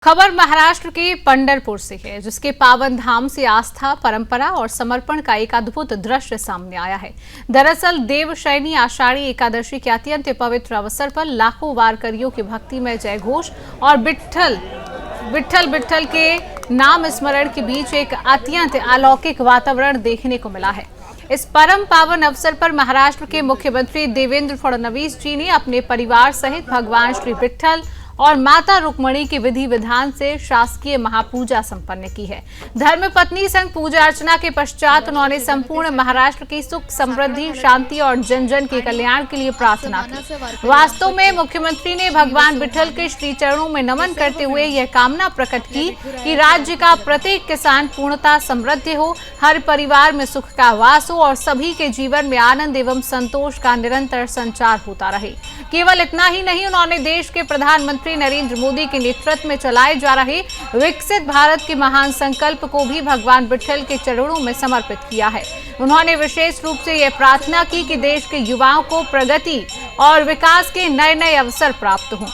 खबर महाराष्ट्र के पंढरपुर से है, जिसके पावन धाम से आस्था, परंपरा और समर्पण का एक अद्भुत दृश्य सामने आया है। दरअसल देवशयनी आषाढ़ी एकादशी के अत्यंत पवित्र अवसर पर लाखों वारकरियों के भक्तिमय जयघोष और विट्ठल विट्ठल के नाम स्मरण के बीच एक अत्यंत अलौकिक वातावरण देखने को मिला है। इस परम पावन अवसर पर महाराष्ट्र के मुख्यमंत्री देवेंद्र फडणवीस जी ने अपने परिवार सहित भगवान श्री विट्ठल और माता रुक्मणी की विधि विधान से शासकीय महापूजा संपन्न की है। धर्मपत्नी संग पूजा अर्चना के पश्चात उन्होंने संपूर्ण महाराष्ट्र की सुख, समृद्धि, शांति और जन जन के कल्याण के लिए प्रार्थना की। वास्तव में मुख्यमंत्री ने भगवान विट्ठल के श्री चरणों में नमन करते हुए यह कामना प्रकट की कि राज्य का प्रत्येक किसान पूर्णतः समृद्ध हो, हर परिवार में सुख का वास हो और सभी के जीवन में आनंद एवं संतोष का निरंतर संचार होता रहे। केवल इतना ही नहीं, उन्होंने देश के प्रधानमंत्री नरेंद्र मोदी के नेतृत्व में चलाए जा रहे विकसित भारत के महान संकल्प को भी भगवान विट्ठल के चरणों में समर्पित किया है। उन्होंने विशेष रूप से यह प्रार्थना की कि देश के युवाओं को प्रगति और विकास के नए नए अवसर प्राप्त हों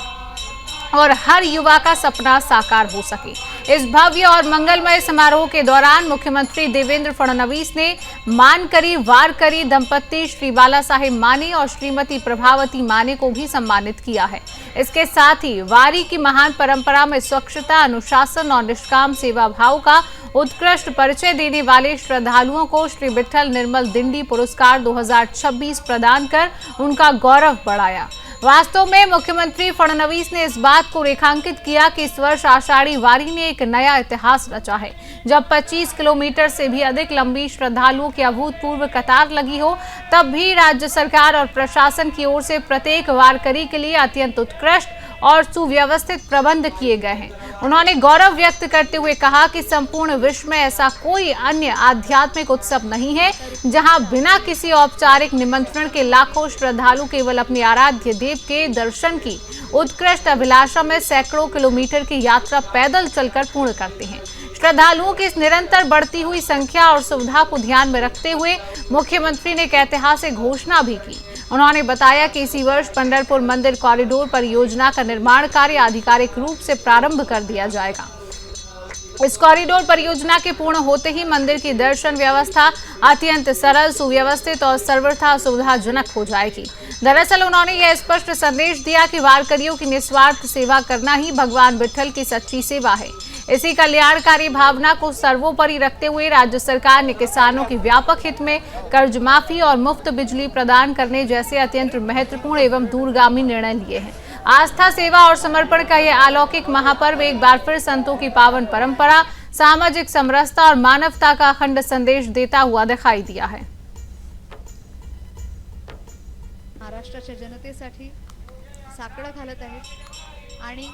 और हर युवा का सपना साकार हो सके। इस भव्य और मंगलमय समारोह के दौरान मुख्यमंत्री देवेंद्र फडणवीस ने मानकरी वारकरी दंपत्ति श्री बाला साहेब माने और श्रीमती प्रभावती माने को भी सम्मानित किया है। इसके साथ ही वारी की महान परंपरा में स्वच्छता, अनुशासन और निष्काम सेवा भाव का उत्कृष्ट परिचय देने वाले श्रद्धालुओं को श्री विट्ठल निर्मल दिंडी पुरस्कार 2026 प्रदान कर उनका गौरव बढ़ाया। वास्तव में मुख्यमंत्री फडणवीस ने इस बात को रेखांकित किया कि इस वर्ष आषाढ़ी वारी ने एक नया इतिहास रचा है, जब 25 किलोमीटर से भी अधिक लंबी श्रद्धालुओं की अभूतपूर्व कतार लगी हो, तब भी राज्य सरकार और प्रशासन की ओर से प्रत्येक वारकरी के लिए अत्यंत उत्कृष्ट और सुव्यवस्थित प्रबंध किए गए हैं। उन्होंने गौरव व्यक्त करते हुए कहा कि संपूर्ण विश्व में ऐसा कोई अन्य आध्यात्मिक उत्सव नहीं है जहां बिना किसी औपचारिक निमंत्रण के लाखों श्रद्धालु केवल अपने आराध्य देव के दर्शन की उत्कृष्ट अभिलाषा में सैकड़ों किलोमीटर की यात्रा पैदल चलकर पूर्ण करते हैं। श्रद्धालुओं की इस निरंतर बढ़ती हुई संख्या और सुविधा को ध्यान में रखते हुए मुख्यमंत्री ने एक ऐतिहासिक घोषणा भी की। उन्होंने बताया कि इसी वर्ष पंढरपुर मंदिर कॉरिडोर परियोजना का निर्माण कार्य आधिकारिक रूप से प्रारंभ कर दिया जाएगा। इस कॉरिडोर परियोजना के पूर्ण होते ही मंदिर की दर्शन व्यवस्था अत्यंत सरल, सुव्यवस्थित और सर्वथा सुविधाजनक हो जाएगी। दरअसल उन्होंने यह स्पष्ट संदेश दिया कि वारकरियों की निस्वार्थ सेवा करना ही भगवान विट्ठल की सच्ची सेवा है। इसी कल्याणकारी भावना को सर्वोपरि रखते हुए राज्य सरकार ने किसानों की व्यापक हित में कर्ज माफी और मुफ्त बिजली प्रदान करने जैसे अत्यंत महत्वपूर्ण एवं दूरगामी निर्णय लिए हैं। आस्था, सेवा और समर्पण का यह अलौकिक महापर्व एक बार फिर संतों की पावन परंपरा, सामाजिक समरसता और मानवता का अखंड संदेश देता हुआ दिखाई दिया है। महाराष्ट्राच्या जनतेसाठी साकडं घालत आहेत आणि